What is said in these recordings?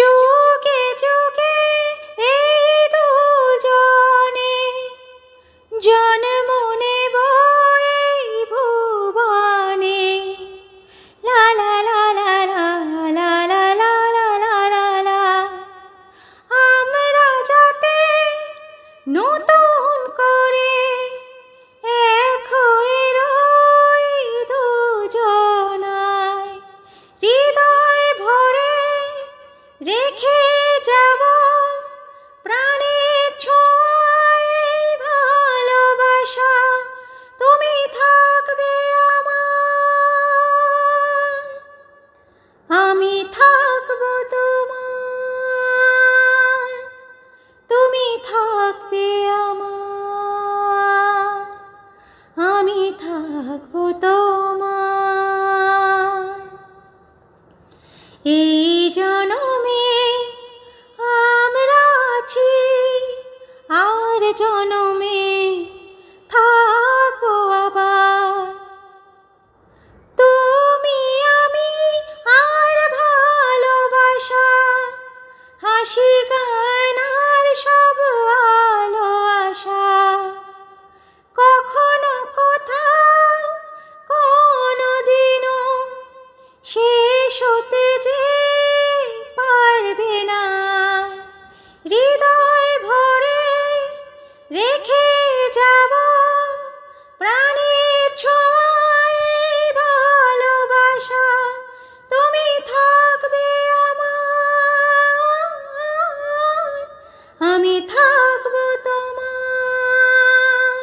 যুগে যুগে এই দুজনে জন্ম নেব এই ভুবনে। লা লা লা লা লা লা লা লা লা লা লা লা। আমরা যাতে নতুন করে এক হয়ে রই দুজনায়, হৃদয় ভরে রেখে যাব প্রাণের ছোঁয়ায় ভালোবাসা। তুমি থাকবে আমার, আমি থাকবো তোমার। তুমি থাকবে আমার, আমি থাকবো তোমার। এই জনমে আমরা আছি, আর জনমে থাকবো আবার। তুমি আমি আর ভালোবাসা, হাসি গান আর সব আলো আশা। কখনো কোথাও কোনো দিনও শেষ হতে যে পারবে না, হৃদয় ভরে রেখে যাব প্রাণের ছোঁয়ায় ভালোবাসা। তুমি থাকবে আমার, আমি থাকবো তোমার।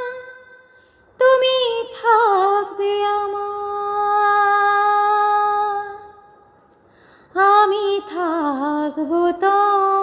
তুমি থাকবে আমার, আমি থাকবো তোমার।